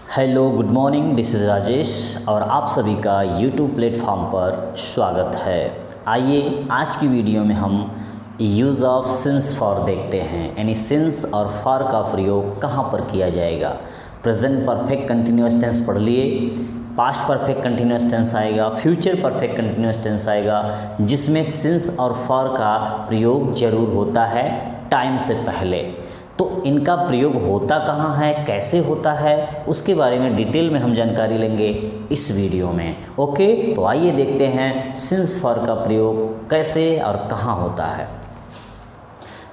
Hello good morning, this is Rajesh और आप सभी का यूट्यूब प्लेटफॉर्म पर स्वागत है। आइए आज की वीडियो में हम यूज़ ऑफ सिंस फॉर देखते हैं, यानी सिंस और फॉर का प्रयोग कहाँ पर किया जाएगा। प्रेजेंट परफेक्ट कंटिन्यूअस टेंस पढ़ लिए, पास्ट परफेक्ट कंटिन्यूअस टेंस आएगा, फ्यूचर परफेक्ट कंटिन्यूअस टेंस आएगा, जिसमें सिंस और फॉर का प्रयोग जरूर होता है टाइम से पहले। तो इनका प्रयोग होता कहाँ है, कैसे होता है, उसके बारे में डिटेल में हम जानकारी लेंगे इस वीडियो में। ओके, तो आइए देखते हैं सिंस फॉर का प्रयोग कैसे और कहाँ होता है।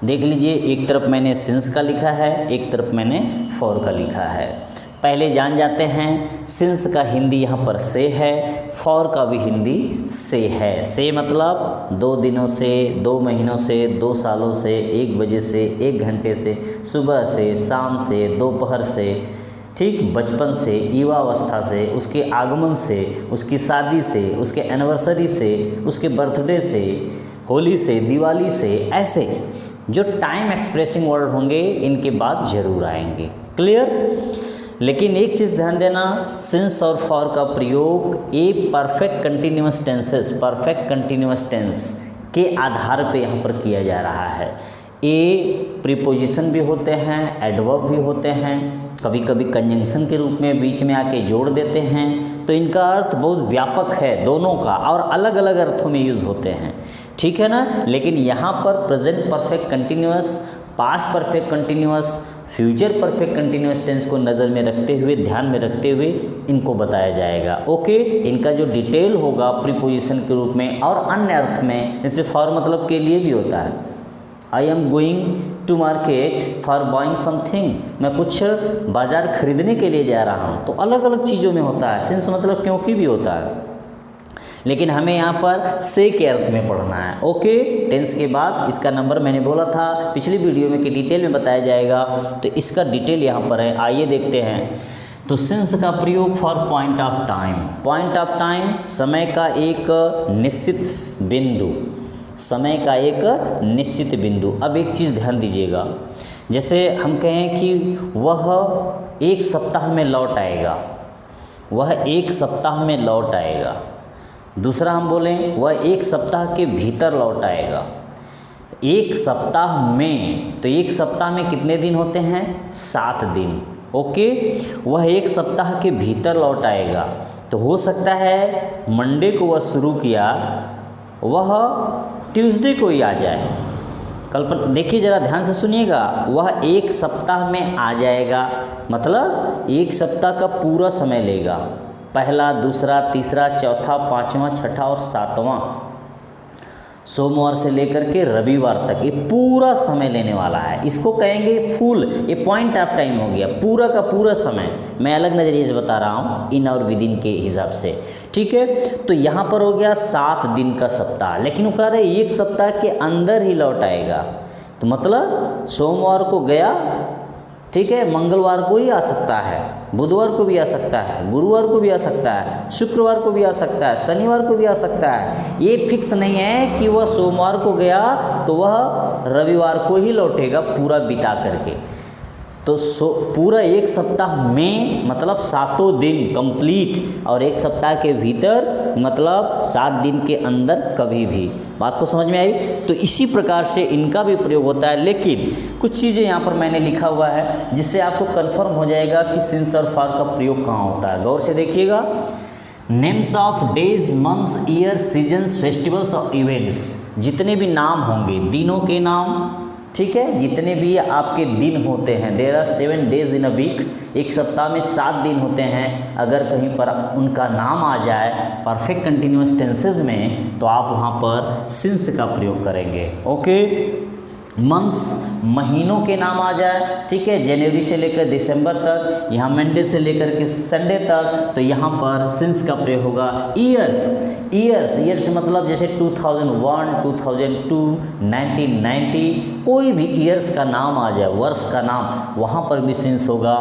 देख लीजिए, एक तरफ मैंने सिंस का लिखा है, एक तरफ मैंने फॉर का लिखा है। पहले जान जाते हैं सिंस का हिंदी यहाँ पर से है, फॉर का भी हिंदी से है। से मतलब 2 दिनों से, 2 महीनों से, 2 सालों से, 1 बजे से, 1 घंटे से, सुबह से, शाम से, दोपहर से, ठीक, बचपन से, युवावस्था से, उसके आगमन से, उसकी शादी से, उसके एनिवर्सरी से, उसके बर्थडे से, होली से, दिवाली से, ऐसे जो टाइम एक्सप्रेसिंग वर्ड होंगे इनके बाद जरूर आएंगे। क्लियर? लेकिन एक चीज़ ध्यान देना, सिंस और फॉर का प्रयोग a perfect continuous tenses, perfect continuous tense के आधार पे यहाँ पर किया जा रहा है। ए प्रीपोजिशन भी होते हैं, एडवर्ब भी होते हैं, कभी कभी कंजंक्शन के रूप में बीच में आके जोड़ देते हैं। तो इनका अर्थ बहुत व्यापक है दोनों का, और अलग अलग अर्थों में यूज़ होते हैं, ठीक है ना। लेकिन यहाँ पर present perfect continuous, past perfect continuous, future perfect continuous tense को नज़र में रखते हुए, ध्यान में रखते हुए इनको बताया जाएगा। ओके, इनका जो डिटेल होगा प्रीपोजिशन के रूप में और अन्य अर्थ में, जैसे फॉर मतलब के लिए भी होता है। I am going to market for buying something, मैं कुछ बाजार खरीदने के लिए जा रहा हूँ, तो अलग अलग चीज़ों में होता है। सिंस मतलब क्योंकि भी होता है, लेकिन हमें यहाँ पर से के अर्थ में पढ़ना है। ओके, टेंस के बाद इसका नंबर मैंने बोला था पिछली वीडियो में कि डिटेल में बताया जाएगा, तो इसका डिटेल यहाँ पर है। आइए देखते हैं। तो सिंस का प्रयोग for point of time, point of time समय का एक निश्चित बिंदु, समय का एक निश्चित बिंदु। अब एक चीज़ ध्यान दीजिएगा, जैसे हम कहें कि वह 1 सप्ताह में लौट आएगा, वह 1 सप्ताह में लौट आएगा। दूसरा हम बोलें वह 1 सप्ताह के भीतर लौट आएगा। 1 सप्ताह में, तो 1 सप्ताह में कितने दिन होते हैं? 7 दिन। ओके, वह 1 सप्ताह के भीतर लौट आएगा। तो हो सकता है मंडे को वह शुरू किया, वह ट्यूसडे को ही आ जाए। कल्पना देखिए, ज़रा ध्यान से सुनिएगा, वह 1 सप्ताह में आ जाएगा, मतलब 1 सप्ताह का पूरा समय लेगा। पहला, दूसरा, तीसरा, चौथा, 5वां, 6ठा और 7वां, सोमवार से लेकर के रविवार तक ये पूरा समय लेने वाला है। इसको कहेंगे फुल, ये पॉइंट ऑफ टाइम हो गया, पूरा का पूरा समय। मैं अलग नज़रिए से बता रहा हूँ, इन और विद इन के हिसाब से, ठीक है। तो यहाँ पर हो गया 7 दिन का सप्ताह, लेकिन वो कह रहे 1 सप्ताह के अंदर ही लौट आएगा। तो मतलब सोमवार को गया, ठीक है, मंगलवार को ही आ सकता है, बुधवार को भी आ सकता है, गुरुवार को भी आ सकता है, शुक्रवार को भी आ सकता है, शनिवार को भी आ सकता है। ये फिक्स नहीं है कि वह सोमवार को गया तो वह रविवार को ही लौटेगा पूरा बिता करके। तो पूरा 1 सप्ताह में मतलब 7 दिन कंप्लीट, और 1 सप्ताह के भीतर मतलब 7 दिन के अंदर कभी भी। बात को समझ में आई? तो इसी प्रकार से इनका भी प्रयोग होता है। लेकिन कुछ चीज़ें यहाँ पर मैंने लिखा हुआ है जिससे आपको कंफर्म हो जाएगा कि सिंस और फॉर का प्रयोग कहाँ होता है। गौर से देखिएगा, names of days, months, year, seasons, festivals और इवेंट्स, जितने भी नाम होंगे, दिनों के नाम, ठीक है, जितने भी आपके दिन होते हैं, there are 7 days in a week, 1 सप्ताह में 7 दिन होते हैं। अगर कहीं पर उनका नाम आ जाए परफेक्ट कंटिन्यूअस टेंसेज में, तो आप वहाँ पर सिंस का प्रयोग करेंगे। ओके, मंथ्स, महीनों के नाम आ जाए, ठीक है, जनवरी से लेकर दिसंबर तक, यहाँ मंडे से लेकर के संडे तक, तो यहाँ पर सिंस का प्रयोग होगा। ईयर्स, ईयर्स मतलब जैसे 2001, 2002, 1990, कोई भी ईयर्स का नाम आ जाए, वर्ष का नाम, वहाँ पर भी सिंस होगा।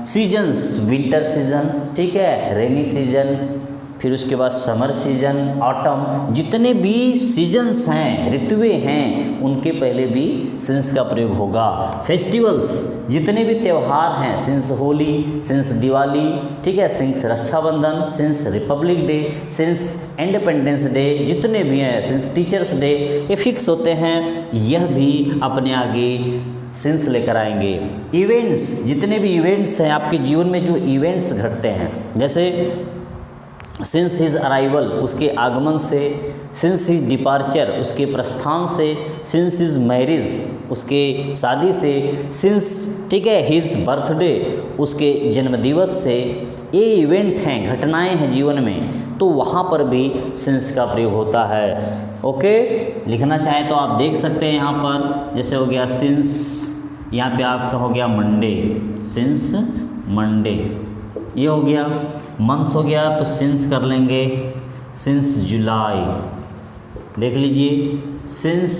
सीजन्स, विंटर सीजन, ठीक है, रेनी सीजन, फिर उसके बाद समर सीजन, ऑटम, जितने भी सीजन्स हैं, ऋतुएं हैं, उनके पहले भी सिंस का प्रयोग होगा। फेस्टिवल्स, जितने भी त्यौहार हैं, सिंस होली, सिंस दिवाली, ठीक है, since Rakshabandhan, since republic day, since independence day, जितने भी हैं, सिंस टीचर्स डे, ये फिक्स होते हैं। यह भी अपने आगे सिंस लेकर आएंगे। इवेंट्स, जितने भी इवेंट्स हैं आपके जीवन में, जो इवेंट्स घटते हैं, जैसे सिंस हिज अराइवल, उसके आगमन से, सिंस हिज डिपार्चर, उसके प्रस्थान से, सिंस हिज मैरिज, उसके शादी से, सिंस, ठीक है, हिज बर्थडे, उसके जन्मदिवस से। ये इवेंट हैं, घटनाएं हैं जीवन में, तो वहाँ पर भी सिंस का प्रयोग होता है। ओके, लिखना चाहें तो आप देख सकते हैं यहाँ पर, जैसे हो गया सिंस, यहाँ पे आपका हो गया मंडे, सिंस मंडे, ये हो गया। मंथ्स हो गया तो सिंस कर लेंगे, सिंस जुलाई, देख लीजिए, since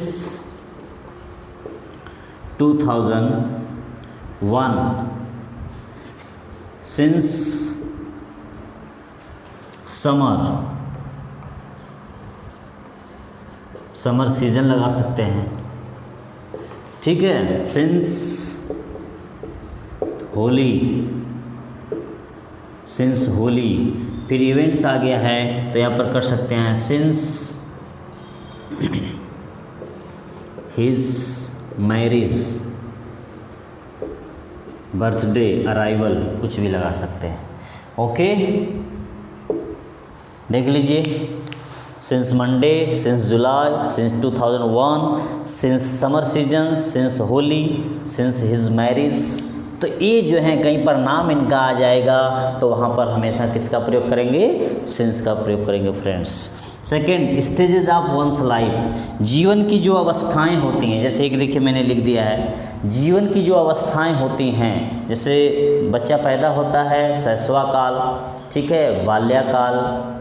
2001, since summer, summer season लगा सकते हैं, ठीक है, सिंस होली, सिंस होली। फिर इवेंट्स आ गया है तो यहाँ पर कर सकते हैं since his marriage, birthday, arrival, कुछ भी लगा सकते हैं। ओके, देख लीजिए, सिंस मंडे, सिंस जुलाई, since 2001, since summer season, since Holi, since his marriage. तो ये जो है कहीं पर नाम इनका आ जाएगा तो वहाँ पर हमेशा किसका प्रयोग करेंगे? सिंस का प्रयोग करेंगे friends. Second, stages of one's life, जीवन की जो अवस्थाएं होती हैं, जैसे एक देखिए मैंने लिख दिया है, जीवन की जो अवस्थाएं होती हैं, जैसे बच्चा पैदा होता है, शैशवा काल, ठीक है, बाल्याकाल,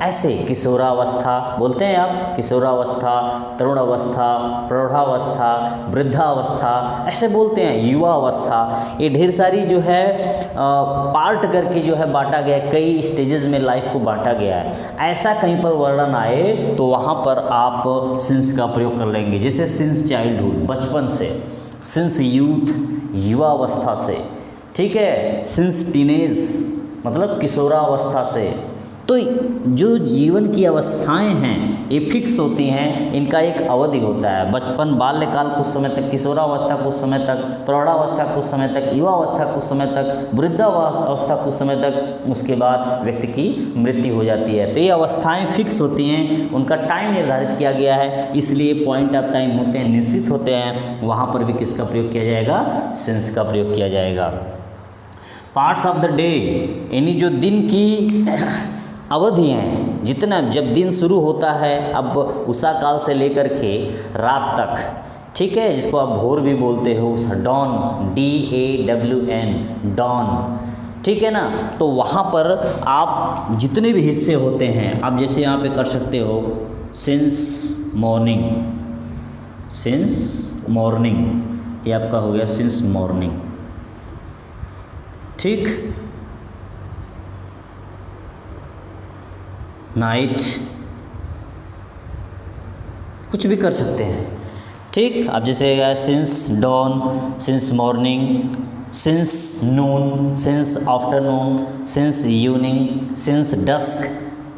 ऐसे किशोरावस्था बोलते हैं आप, किशोरावस्था, तरुणावस्था, प्रौढ़ावस्था, वृद्धावस्था, ऐसे बोलते हैं, युवा अवस्था। ये ढेर सारी जो है पार्ट करके जो है बांटा गया है, कई स्टेजेस में लाइफ को बांटा गया है। ऐसा कहीं पर वर्णन आए तो वहाँ पर आप सिंस का प्रयोग कर लेंगे, जैसे सिंस चाइल्डहुड, बचपन से, सिंस यूथ, युवा अवस्था से, ठीक है, सिंस टीनेज मतलब किशोरावस्था से। तो जो जीवन की अवस्थाएं हैं ये फिक्स होती हैं, इनका एक अवधि होता है, बचपन, बाल्यकाल कुछ समय तक, किशोरावस्था कुछ समय तक, प्रौढ़ावस्था कुछ समय तक, युवावस्था कुछ समय तक, वृद्धावस्था कुछ समय तक, उसके बाद व्यक्ति की मृत्यु हो जाती है। तो ये अवस्थाएं फिक्स होती हैं, उनका टाइम निर्धारित किया गया है, इसलिए पॉइंट ऑफ टाइम होते हैं, निश्चित होते हैं, वहाँ पर भी किसका प्रयोग किया जाएगा? सिंस का प्रयोग किया जाएगा। पार्ट्स ऑफ द डे, यानी जो दिन की अवधि हैं, जितना जब दिन शुरू होता है, अब उषा काल से लेकर के रात तक, ठीक है, जिसको आप भोर भी बोलते हो, डॉन, DAWN, डॉन, ठीक है ना। तो वहाँ पर आप जितने भी हिस्से होते हैं, आप जैसे यहाँ पे कर सकते हो सिंस मॉर्निंग, सिंस मॉर्निंग, ये आपका हो गया सिंस मॉर्निंग, ठीक, नाइट, कुछ भी कर सकते हैं, ठीक। अब जैसे since dawn, since morning, since noon, since afternoon, since evening, since dusk,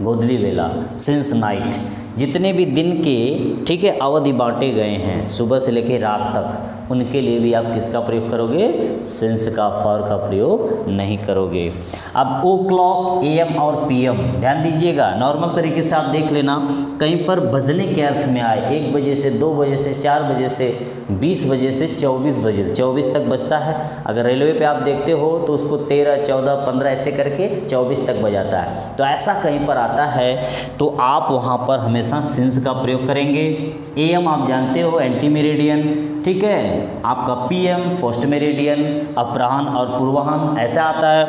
गोधली वेला, सिंस नाइट, जितने भी दिन के, ठीक है, अवधि बांटे गए हैं सुबह से लेकर रात तक, उनके लिए भी आप किसका प्रयोग करोगे? सिंस का, फॉर का प्रयोग नहीं करोगे। अब ओ क्लॉक, AM और PM, ध्यान दीजिएगा, नॉर्मल तरीके से आप देख लेना, कहीं पर बजने के अर्थ में आए, 1 बजे से, 2 बजे से, 4 बजे से, 20 बजे से 24 बजे, 24 तक बजता है। अगर रेलवे पे आप देखते हो तो उसको 13, 14, 15 ऐसे करके 24 तक बजाता है। तो ऐसा कहीं पर आता है तो आप वहाँ पर हमेशा सिंस का प्रयोग करेंगे। AM आप जानते हो एंटी मेरिडियन, ठीक है, आपका PM पोस्ट मेरिडियन, अपराह्न और पूर्वाह्न, ऐसा आता है।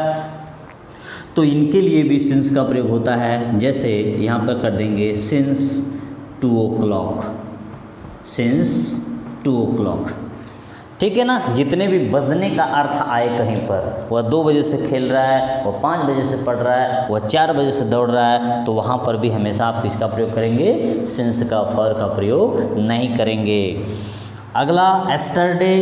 तो इनके लिए भी सिंस का प्रयोग होता है, जैसे यहाँ पर कर देंगे सिंस 2 o'clock, सिंस 2 o'clock, ठीक है ना। जितने भी बजने का अर्थ आए कहीं पर, वह 2 बजे से खेल रहा है, वह 5 बजे से पढ़ रहा है, वह 4 बजे से दौड़ रहा है, तो वहाँ पर भी हमेशा आप किसका प्रयोग करेंगे, सिंस का, फॉर का प्रयोग नहीं करेंगे। अगला yesterday,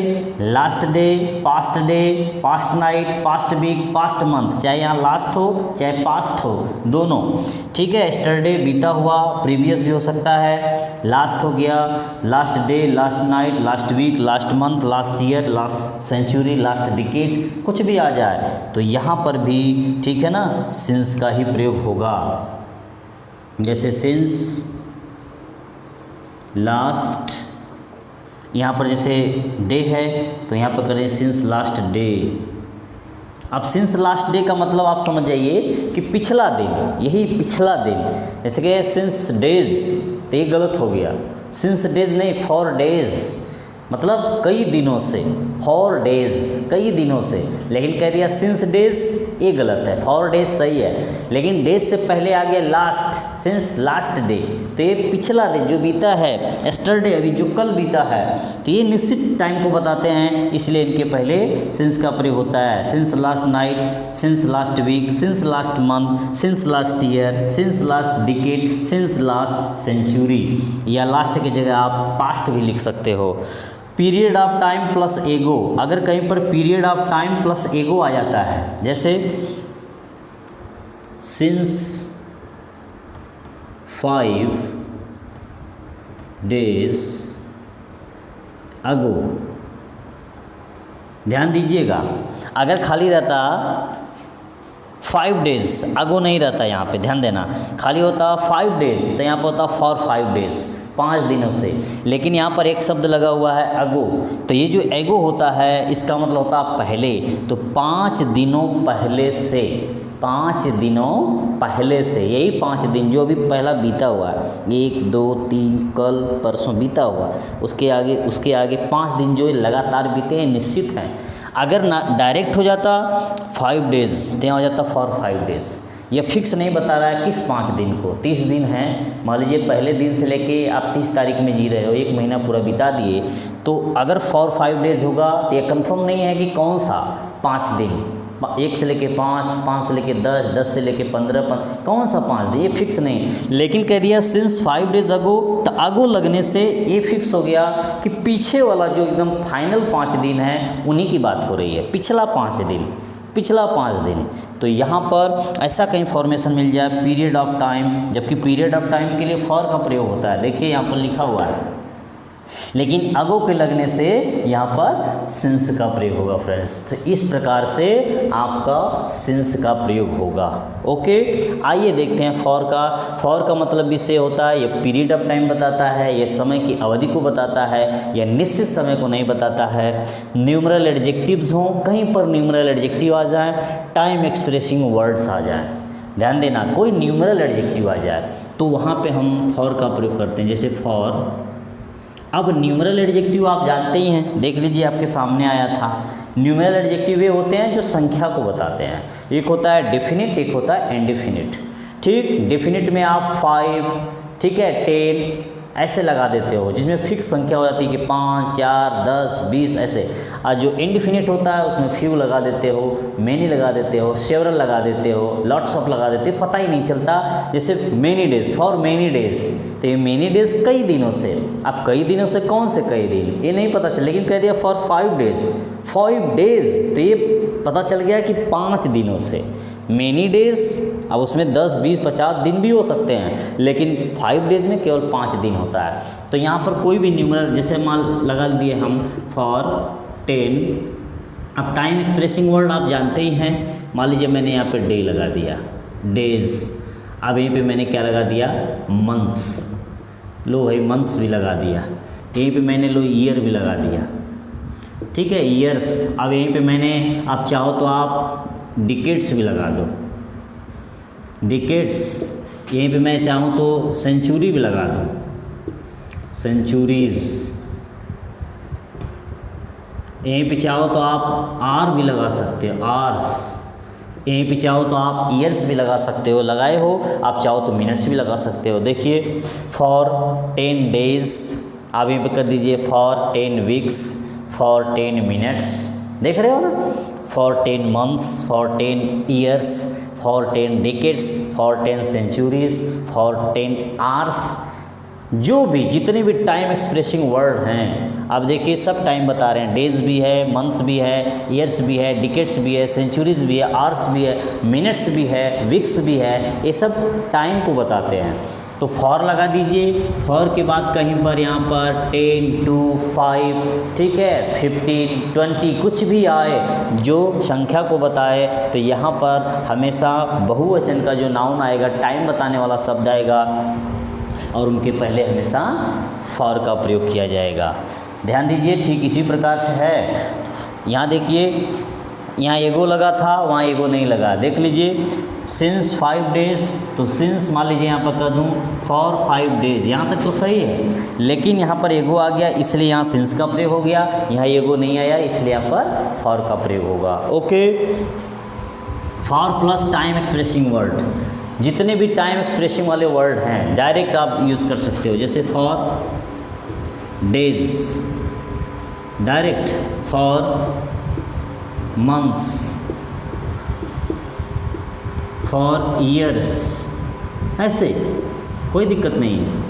last day, past night, past week, past month, चाहे यहाँ लास्ट हो चाहे पास्ट हो, दोनों, ठीक है। एस्टरडे बीता हुआ, प्रीवियस भी हो सकता है, लास्ट हो गया, last day, last night, last week, last month, last year, last century, last decade, कुछ भी आ जाए तो यहाँ पर भी, ठीक है ना, सिंस का ही प्रयोग होगा। जैसे सिंस लास्ट, यहाँ पर जैसे डे है तो यहाँ पर करें सिंस लास्ट डे। अब सिंस लास्ट डे का मतलब आप समझ जाइए कि पिछला दिन, यही पिछला दिन। जैसे कि सिंस डेज, तो ये गलत हो गया, सिंस डेज नहीं, फॉर डेज, मतलब कई दिनों से, फॉर डेज कई दिनों से, लेकिन कह दिया सिंस डेज, ये गलत है। फॉर डेज सही है, लेकिन डेज से पहले आ गया लास्ट, सिंस लास्ट डे, तो ये पिछला दिन जो बीता है, एस्टरडे अभी जो कल बीता है, तो ये निश्चित टाइम को बताते हैं, इसलिए इनके पहले सिंस का प्रयोग होता है। Since last night, since last week, since last month, since last year, since last decade, since last century, या लास्ट की जगह आप पास्ट भी लिख सकते हो। पीरियड ऑफ टाइम प्लस एगो, अगर कहीं पर पीरियड ऑफ टाइम प्लस एगो आ जाता है, जैसे सिंस 5 days ago, ध्यान दीजिएगा, अगर खाली रहता 5 days अगो नहीं रहता, यहाँ पे ध्यान देना, खाली होता 5 days, तो यहाँ पर होता फॉर 5 days, 5 दिनों से, लेकिन यहाँ पर एक शब्द लगा हुआ है अगो, तो ये जो एगो होता है इसका मतलब होता है पहले, तो 5 दिनों पहले से, 5 दिनों पहले से, यही 5 दिन जो अभी पहला बीता हुआ है, 1 2 3 कल परसों बीता हुआ, उसके आगे 5 दिन जो लगातार बीते हैं निश्चित हैं। अगर ना डायरेक्ट हो जाता 5 days, तो यहाँ हो जाता फॉर 5 days। यह फिक्स नहीं बता रहा है किस 5 दिन को, 30 दिन हैं, मान लीजिए पहले दिन से लेके आप 30 तारीख में जी रहे हो, 1 महीना पूरा बिता दिए, तो अगर फॉर 5 days होगा तो ये कंफर्म नहीं है कि कौन सा 5 दिन, 1 से लेके 5, 5 से लेके 10, 10 से लेके 15, कौन सा 5 दिन, ये फिक्स नहीं। लेकिन कह दिया सिंस 5 days अगो, तो अगो लगने से ये फिक्स हो गया कि पीछे वाला जो एकदम फाइनल 5 दिन है उन्हीं की बात हो रही है, पिछला 5 दिन, पिछला 5 दिन। तो यहाँ पर ऐसा कहीं फॉर्मेशन मिल जाए पीरियड ऑफ टाइम, जबकि पीरियड ऑफ टाइम के लिए फॉर का प्रयोग होता है, देखिए यहाँ पर लिखा हुआ है, लेकिन अगो के लगने से यहाँ पर सिंस का प्रयोग होगा फ्रेंड्स। तो इस प्रकार से आपका सिंस का प्रयोग होगा। ओके, आइए देखते हैं फॉर का। फॉर का मतलब भी से होता है, ये पीरियड ऑफ टाइम बताता है, ये समय की अवधि को बताता है, या निश्चित समय को नहीं बताता है। न्यूमरल एडजेक्टिव्स हों, कहीं पर न्यूमरल एडजेक्टिव आ जाए, टाइम एक्सप्रेसिंग वर्ड्स आ जाए, ध्यान देना, कोई न्यूमरल एडजेक्टिव आ जाए तो वहाँ पे हम फॉर का प्रयोग करते हैं, जैसे फॉर। अब न्यूमरल एडजेक्टिव आप जानते ही हैं, देख लीजिए आपके सामने आया था। न्यूमरल एडजेक्टिव ये होते हैं जो संख्या को बताते हैं, एक होता है डेफिनिट, एक होता है इनडेफिनिट। ठीक, डेफिनिट में आप 5, ठीक है, 10 ऐसे लगा देते हो, जिसमें फिक्स संख्या हो जाती है कि 5, 4, 10, 20 ऐसे। और जो इनडेफिनिट होता है उसमें फ्यू लगा देते हो, मेनी लगा देते हो, सेवरल लगा देते हो, लॉट्स ऑफ लगा देते हो, पता ही नहीं चलता। जैसे many days, for many days, तो ये मेनी डेज कई दिनों से। अब कई दिनों से कौन से कई दिन ये नहीं पता चला, लेकिन कह दिया फॉर 5 days, 5 days, तो ये पता चल गया कि 5 दिनों से। मेनी डेज, अब उसमें 10, 20, 50 दिन भी हो सकते हैं, लेकिन 5 days में केवल 5 दिन होता है। तो यहाँ पर कोई भी न्यूमरल, जैसे मान लगा दिए हम फॉर 10। अब टाइम एक्सप्रेसिंग वर्ड आप जानते ही हैं, मान लीजिए मैंने यहाँ पे डे लगा दिया, डेज। अब यहीं पे मैंने क्या लगा दिया, मंथ्स, लो भाई मंथ्स भी लगा दिया। यहीं पे मैंने लो ईयर भी लगा दिया, ठीक है, ईयर्स। अब यहीं पे मैंने, आप चाहो तो आप डिकेड्स भी लगा दो, डिकेड्स। यहीं पे मैं चाहूँ तो सेंचुरी भी लगा दूँ, सेंचुरीज़। यहीं पे चाहो तो आप आर भी लगा सकते हो, आर्स। यहीं पे चाहो तो आप ईयर्स भी लगा सकते हो, लगाए हो। आप चाहो तो मिनट्स भी लगा सकते हो। देखिए फॉर 10 days, आप यहीं पे कर दीजिए फॉर 10 weeks, फॉर 10 मिनट्स, देख रहे हो ना, for 10 months, for 10 years, for 10 decades, for 10 centuries, for 10 hours, जो भी जितने भी टाइम एक्सप्रेसिंग वर्ड हैं, अब देखिए सब टाइम बता रहे हैं, डेज भी है, मंथ्स भी है, ईयर्स भी है, डिकेट्स भी है, सेंचुरीज भी है, आवर्स भी है, मिनट्स भी है, वीक्स भी है, ये सब टाइम को बताते हैं। तो फॉर लगा दीजिए, फॉर के बाद कहीं पर यहाँ पर 10, 2, 5, ठीक है, 15, 20 कुछ भी आए जो संख्या को बताए, तो यहाँ पर हमेशा बहुवचन का जो नाउन आएगा, टाइम बताने वाला शब्द आएगा और उनके पहले हमेशा फॉर का प्रयोग किया जाएगा। ध्यान दीजिए, ठीक इसी प्रकार से है। यहाँ देखिए, यहाँ एगो लगा था, वहाँ एगो नहीं लगा, देख लीजिए, सिंस 5 डेज, तो सिंस मान लीजिए यहाँ पर कर दूँ फॉर 5 डेज, यहाँ तक तो सही है, लेकिन यहाँ पर एगो आ गया इसलिए यहाँ सिंस का प्रयोग हो गया, यहाँ एगो नहीं आया इसलिए यहाँ पर फॉर का प्रयोग होगा। Okay, for plus time expressing word, जितने भी टाइम एक्सप्रेसिंग वाले वर्ड हैं डायरेक्ट आप यूज़ कर सकते हो, जैसे for days direct, for months, for years, ऐसे कोई दिक्कत नहीं है,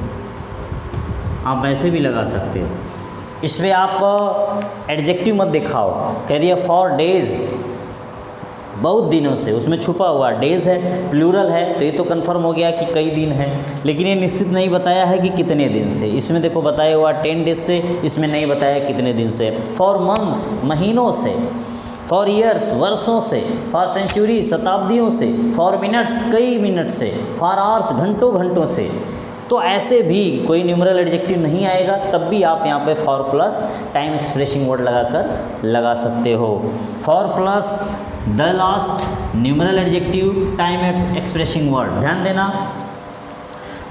आप ऐसे भी लगा सकते हो। इसमें आप एडजेक्टिव मत दिखाओ, कह दिया फॉर डेज, बहुत दिनों से, उसमें छुपा हुआ डेज है, प्लूरल है, तो ये तो कंफर्म हो गया कि कई दिन है, लेकिन ये निश्चित नहीं बताया है कि कितने दिन से। इसमें देखो बताया हुआ 10 डेज से, इसमें नहीं बताया कितने दिन से। फॉर मंथ्स महीनों से, फॉर ईयर्स वर्षों से, फॉर सेंचुरी शताब्दियों से, फॉर मिनट्स कई मिनट से, फॉर आवर्स घंटों घंटों से। तो ऐसे भी कोई न्यूमरल एडजेक्टिव नहीं आएगा, तब भी आप यहाँ पे for plus time expressing word लगाकर लगा सकते हो। For plus the last numeral adjective time expressing word, ध्यान देना,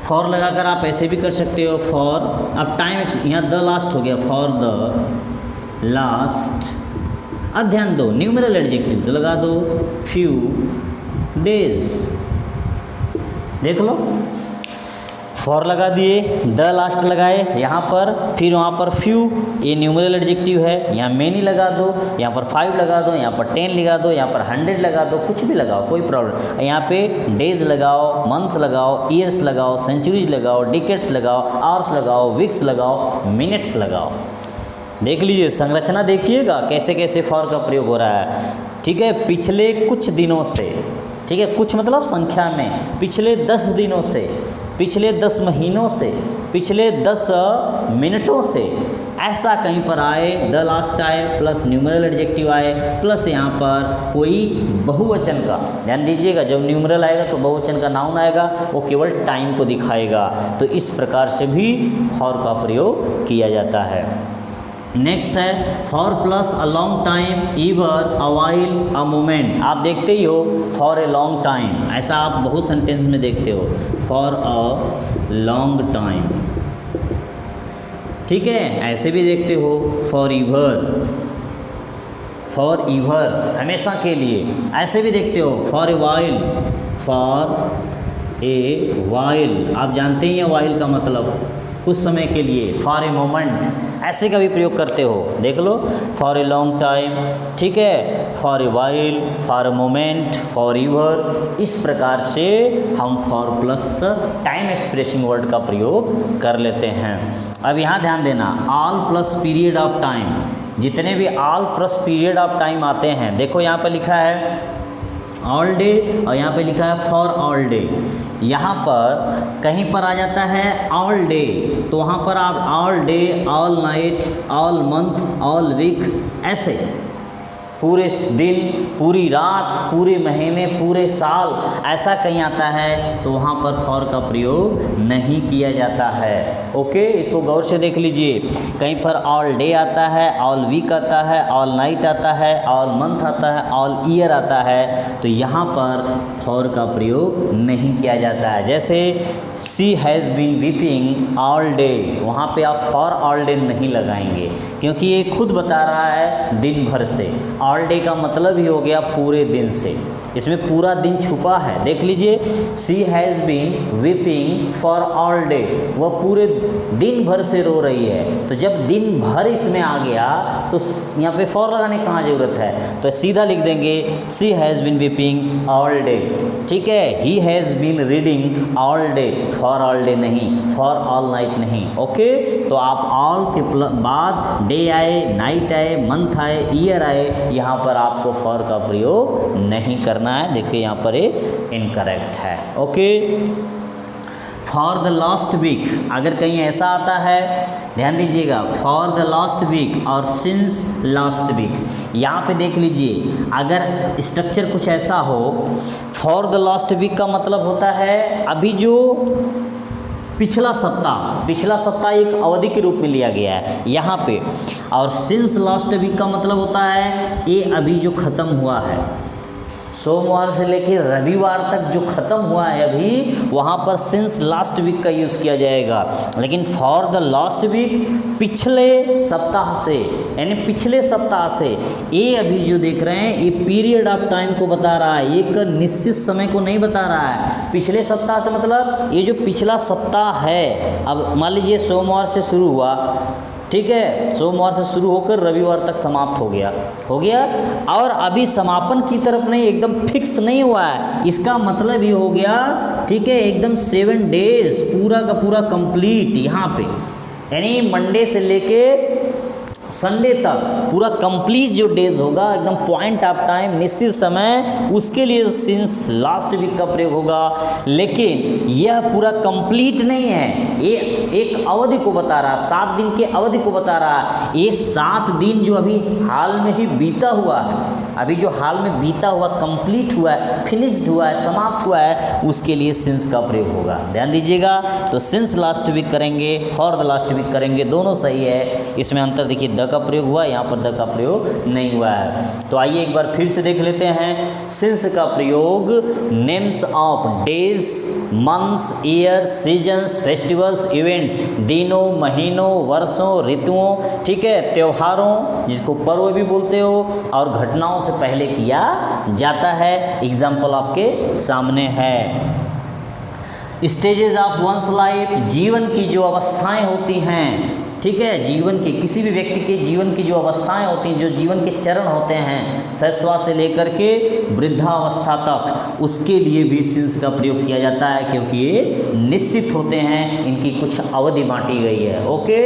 फॉर लगाकर आप ऐसे भी कर सकते हो, फॉर, अब टाइम यहाँ द लास्ट हो गया, फॉर द लास्ट, अब ध्यान दो न्यूमरल एडजेक्टिव तो लगा दो फ्यू डेज, देख लो, फॉर लगा दिए, द लास्ट लगाए यहाँ पर, फिर वहाँ पर फ्यू, ये न्यूमरल एडजेक्टिव है, यहाँ मेनी लगा दो, यहाँ पर 5 लगा दो, यहाँ पर 10 लगा दो, यहाँ पर 100 लगा दो, कुछ भी लगाओ कोई प्रॉब्लम। यहाँ पे डेज लगाओ, मंथ्स लगाओ, ईयर्स लगाओ, सेंचुरीज लगाओ, डिकेट्स लगाओ, आवर्स लगाओ, वीक्स लगाओ, मिनट्स लगाओ। देख लीजिए संरचना, देखिएगा कैसे कैसे फॉर का प्रयोग हो रहा है। ठीक है, पिछले कुछ दिनों से, ठीक है, कुछ मतलब संख्या में, पिछले 10 दिनों से, पिछले 10 महीनों से, पिछले 10 मिनटों से, ऐसा कहीं पर आए, द लास्ट आए प्लस न्यूमरल एडजेक्टिव आए प्लस यहाँ पर कोई बहुवचन का, ध्यान दीजिएगा जब न्यूमरल आएगा तो बहुवचन का नाउन आएगा, वो केवल टाइम को दिखाएगा। तो इस प्रकार से भी फॉर का प्रयोग किया जाता है। नेक्स्ट है for plus a long time, ईवर, a while, a moment. आप देखते ही हो फॉर ए लॉन्ग टाइम, ऐसा आप बहुत सेंटेंस में देखते हो, फॉर अ लॉन्ग टाइम, ठीक है, ऐसे भी देखते हो फॉर ईवर, फॉर ईवर हमेशा के लिए, ऐसे भी देखते हो for a while, for a while, आप जानते ही हैं वाइल का मतलब कुछ समय के लिए, फॉर ए मोमेंट ऐसे का भी प्रयोग करते हो, देख लो, फॉर ए लॉन्ग टाइम, ठीक है, for a while, for a moment, for ever. इस प्रकार से हम for plus time expressing word का प्रयोग कर लेते हैं। अब यहाँ ध्यान देना, all plus period of time, जितने भी all plus period of time आते हैं, देखो यहाँ पर लिखा है ऑल डे और यहाँ पे लिखा है फॉर ऑल डे। यहाँ पर कहीं पर आ जाता है ऑल डे, तो वहाँ पर आप all day, all night, all month, all week, ऐसे पूरे दिन, पूरी रात, पूरे महीने, पूरे साल, ऐसा कहीं आता है तो वहाँ पर फॉर का प्रयोग नहीं किया जाता है। ओके, इसको गौर से देख लीजिए, कहीं पर ऑल डे आता है, ऑल वीक आता है, ऑल नाइट आता है, ऑल मंथ आता है, ऑल ईयर आता है, तो यहाँ पर फॉर का प्रयोग नहीं किया जाता है। जैसे she has been weeping all day, वहाँ पे आप फॉर ऑल डे नहीं लगाएंगे क्योंकि ये खुद बता रहा है दिन भर से, ऑल डे का मतलब ही हो गया पूरे दिन से, इसमें पूरा दिन छुपा है। देख लीजिए, she has been weeping for all day, वह पूरे दिन भर से रो रही है। तो जब दिन भर इसमें आ गया तो यहाँ पे फॉर लगाने की कहाँ ज़रूरत है, तो सीधा लिख देंगे she has been weeping all day. ठीक है, he has been reading all day, for all day नहीं, फॉर ऑल नाइट नहीं। ओके, तो आप ऑल के बाद डे आए, नाइट आए, मंथ आए, ईयर आए, यहाँ पर आपको फॉर का प्रयोग नहीं करना है। देखिए यहाँ पर ये इनकरेक्ट है। Okay, for the last week, अगर कहीं ऐसा आता है, ध्यान दीजिएगा, फॉर द लास्ट वीक और सिंस लास्ट वीक, यहाँ पे देख लीजिए, अगर स्ट्रक्चर कुछ ऐसा हो, फॉर द लास्ट वीक का मतलब होता है अभी जो पिछला सप्ताह एक अवधि के रूप में लिया गया है यहाँ पे, और सिंस लास्ट वीक का मतलब होता है ये अभी जो ख़त्म हुआ है, सोमवार से लेकर रविवार तक जो ख़त्म हुआ है अभी, वहाँ पर सिंस लास्ट वीक का यूज़ किया जाएगा। लेकिन फॉर द लास्ट वीक पिछले सप्ताह से, यानी पिछले सप्ताह से, ये अभी जो देख रहे हैं ये पीरियड ऑफ टाइम को बता रहा है, एक निश्चित समय को नहीं बता रहा है। पिछले सप्ताह से मतलब ये जो पिछला सप्ताह है, अब मान लीजिए सोमवार से शुरू हुआ, ठीक है, सोमवार से शुरू होकर रविवार तक समाप्त हो गया और अभी समापन की तरफ नहीं, एकदम फिक्स नहीं हुआ है, इसका मतलब ये हो गया, ठीक है, एकदम 7 डेज पूरा का पूरा कंप्लीट यहाँ पे, यानी मंडे से लेके संडे तक पूरा कंप्लीट जो डेज होगा, एकदम पॉइंट ऑफ टाइम, निश्चित समय, उसके लिए सिंस लास्ट वीक का प्रयोग होगा। लेकिन यह पूरा कंप्लीट नहीं है, ये एक अवधि को बता रहा है, 7 दिन के अवधि को बता रहा है। ये 7 दिन जो अभी हाल में ही बीता हुआ है, अभी जो हाल में बीता हुआ कंप्लीट हुआ है, फिनिश्ड हुआ है, समाप्त हुआ है, उसके लिए सिंस का प्रयोग होगा। ध्यान दीजिएगा, तो सिंस लास्ट वीक करेंगे, फॉर द लास्ट वीक करेंगे, दोनों सही है। इसमें अंतर देखिए, द का प्रयोग हुआ, यहाँ पर द का प्रयोग नहीं हुआ है। तो आइए एक बार फिर से देख लेते हैं। सिंस का प्रयोग names of days, months, year, seasons, festivals, events, दिनों, महीनों, वर्षों, ऋतुओं, ठीक है, त्योहारों, जिसको पर्व भी बोलते हो, और घटनाओं से पहले किया जाता है। एग्जाम्पल आपके सामने है। स्टेजेस ऑफ वंस लाइफ, जीवन की जो अवस्थाएं होती हैं, ठीक है, जीवन की, किसी भी व्यक्ति के जीवन की जो अवस्थाएं होती हैं, जो जीवन के चरण होते हैं, शैशवा से लेकर के वृद्धावस्था तक, उसके लिए भी सिंस का प्रयोग किया जाता है, क्योंकि ये निश्चित होते हैं, इनकी कुछ अवधि बांटी गई है। Okay,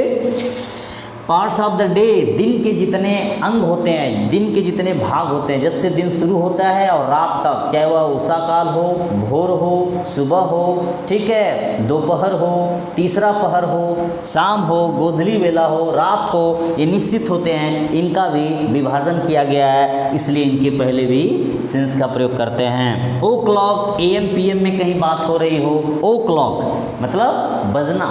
parts of the day, दिन के जितने अंग होते हैं, दिन के जितने भाग होते हैं, जब से दिन शुरू होता है और रात तक, चाहे वह उषा काल हो, भोर हो, सुबह हो, ठीक है, दोपहर हो, तीसरा पहर हो, शाम हो, गोधूली वेला हो, रात हो, ये निश्चित होते हैं। इनका भी विभाजन किया गया है, इसलिए इनके पहले भी सिंस का प्रयोग करते हैं। ओ क्लॉक, AM PM में कहीं बात हो रही हो, ओ क्लॉक मतलब बजना,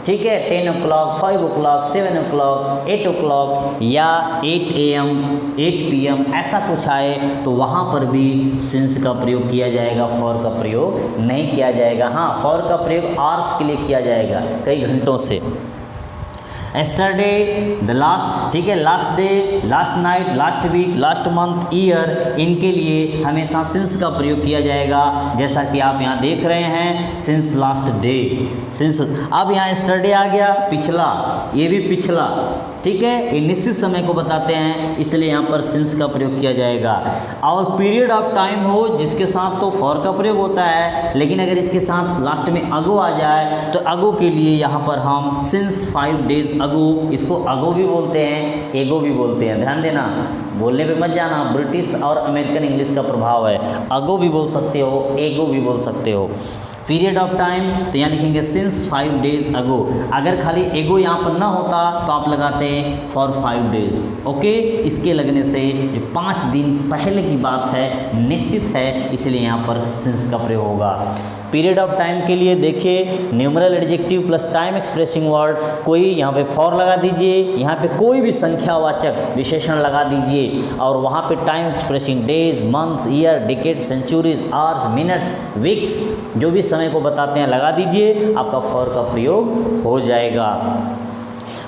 ठीक है, 10 o'clock, 5 o'clock, 7 o'clock, 8 o'clock या 8 AM, 8 PM, ऐसा कुछ आए तो वहाँ पर भी सिंस का प्रयोग किया जाएगा, फॉर का प्रयोग नहीं किया जाएगा। हाँ, फॉर का प्रयोग आवर्स के लिए किया जाएगा, कई घंटों से। एस्टरडे, द लास्ट, ठीक है, last day, last night, last week, last month, year, इनके लिए हमेशा सिंस का प्रयोग किया जाएगा। जैसा कि आप यहाँ देख रहे हैं, सिंस लास्ट डे, सिंस, अब यहाँ एस्टरडे आ गया, पिछला, ये भी पिछला, ठीक है, ये निश्चित समय को बताते हैं, इसलिए यहाँ पर सिंस का प्रयोग किया जाएगा। और पीरियड ऑफ टाइम हो जिसके साथ तो फॉर का प्रयोग होता है, लेकिन अगर इसके साथ लास्ट में अगो आ जाए तो अगो के लिए यहाँ पर हम सिंस 5 डेज अगो, इसको अगो भी बोलते हैं, एगो भी बोलते हैं। ध्यान देना, बोलने पे मत जाना, ब्रिटिश और अमेरिकन इंग्लिश का प्रभाव है। अगो भी बोल सकते हो, एगो भी बोल सकते हो। पीरियड ऑफ टाइम, तो यहाँ लिखेंगे सिंस 5 डेज अगो। अगर खाली एगो यहाँ पर ना होता तो आप लगाते हैं फॉर 5 डेज। ओके, इसके लगने से जो 5 दिन पहले की बात है, निश्चित है, इसलिए यहाँ पर सिंस का प्रयोग होगा। पीरियड ऑफ टाइम के लिए देखिए, numeral adjective plus time expressing word, कोई यहाँ पे फॉर लगा दीजिए, यहाँ पे कोई भी संख्यावाचक विशेषण लगा दीजिए, और वहाँ पे time expressing days, months, year, decade, centuries, hours, minutes, weeks, जो भी समय को बताते हैं लगा दीजिए, आपका फॉर का प्रयोग हो जाएगा।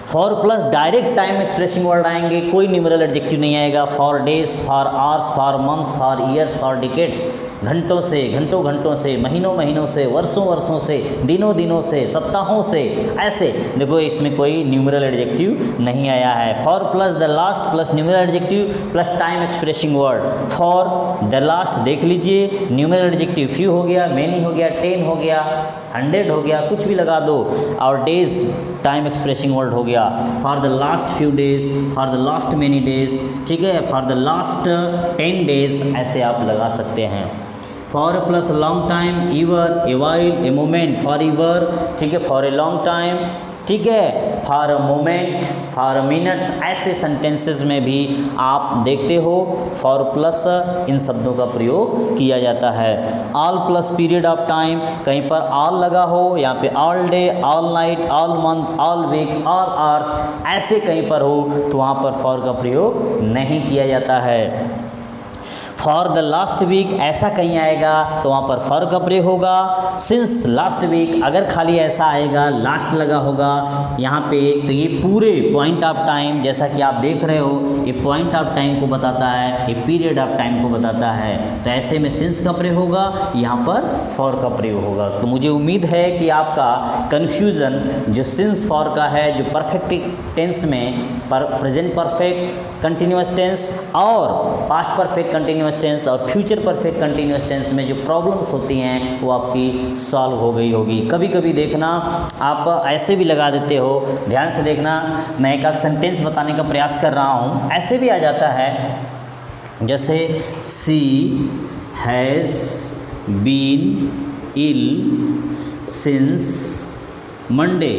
For plus direct time expressing word आएंगे, कोई न्यूमेरल एडजेक्टिव नहीं आएगा। For days, for hours, for months, for years, for decades, घंटों से, घंटों घंटों से, महीनों महीनों से, वर्षों वर्षों से, दिनों दिनों से, सप्ताहों से, ऐसे देखो इसमें कोई न्यूमेरल एडजेक्टिव नहीं आया है। For plus the last plus numeral adjective plus time expressing word. For the last देख लीजिए, न्यूमेरल एडजेक्टिव फ्यू हो गया, मैनी हो गया, 10 हो गया, 100 हो गया, कुछ भी लगा दो। और डेज टाइम एक्सप्रेसिंग वर्ड हो गया। For the last few days, for the last many days, ठीक है, फॉर द लास्ट 10 डेज, ऐसे आप लगा सकते हैं। For plus long time, ever, a while, a moment, for ever, ठीक है, फॉर ए लॉन्ग टाइम, ठीक है, for a moment, for a minutes, ऐसे सेंटेंसेस में भी आप देखते हो फॉर प्लस इन शब्दों का प्रयोग किया जाता है। All plus period of time, कहीं पर ऑल लगा हो, यहाँ पे all day, all night, all month, all week, all hours, ऐसे कहीं पर हो तो वहाँ पर फॉर का प्रयोग नहीं किया जाता है। फॉर द लास्ट वीक ऐसा कहीं आएगा तो वहाँ पर फॉर का प्रयोग होगा। सिंस लास्ट वीक अगर खाली ऐसा आएगा, लास्ट लगा होगा यहाँ पे, तो ये पूरे पॉइंट ऑफ टाइम, जैसा कि आप देख रहे हो, ये पॉइंट ऑफ टाइम को बताता है, ये पीरियड ऑफ टाइम को बताता है। तो ऐसे में सिंस का प्रयोग होगा, यहाँ पर फॉर का प्रयोग होगा। तो मुझे उम्मीद है कि आपका कन्फ्यूज़न जो सिंस फॉर का है, जो परफेक्ट टेंस में प्रेजेंट परफेक्ट कंटिन्यूअस टेंस और पास्ट परफेक्ट कंटिन्यूअस टेंस और फ्यूचर परफेक्ट कंटिन्यूअस टेंस में जो प्रॉब्लम्स होती हैं वो आपकी सॉल्व हो गई होगी। कभी कभी देखना आप ऐसे भी लगा देते हो, ध्यान से देखना, मैं एक सेंटेंस बताने का प्रयास कर रहा हूँ, ऐसे भी आ जाता है, जैसे she has been ill since Monday,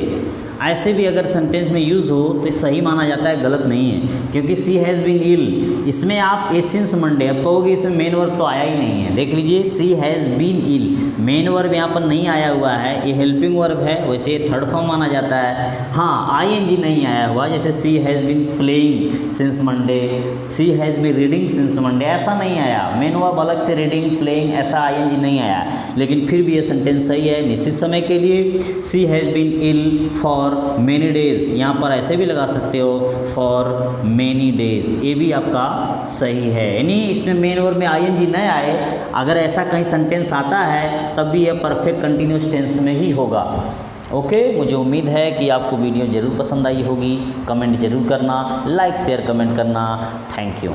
ऐसे भी अगर सेंटेंस में यूज़ हो तो सही माना जाता है, गलत नहीं है, क्योंकि सी हैज़ बीन इल, इसमें आप ए सिंस मंडे, अब कहोगे इसमें मेन वर्ब तो आया ही नहीं है। देख लीजिए, she has been ill, main verb यहाँ पर नहीं आया हुआ है, ये हेल्पिंग वर्ब है, वैसे थर्ड फॉर्म माना जाता है। हाँ, आईएनजी नहीं आया हुआ, जैसे she has been playing since Monday, she has been reading since Monday, ऐसा नहीं आया। मेन वर्ब अलग से रीडिंग, प्लेइंग, ऐसा आईएनजी नहीं आया, लेकिन फिर भी ये सेंटेंस सही है निश्चित समय के लिए। She has been ill for many days, यहाँ पर ऐसे भी लगा सकते हो, फॉर मेनी डेज, ये भी आपका सही है। यानी इसमें मेन वर्ब में आईएनजी न आए, अगर ऐसा कहीं सेंटेंस आता है तब भी यह परफेक्ट कंटिन्यूअस टेंस में ही होगा। ओके, मुझे उम्मीद है कि आपको वीडियो ज़रूर पसंद आई होगी। कमेंट ज़रूर करना, लाइक शेयर कमेंट करना। Thank you.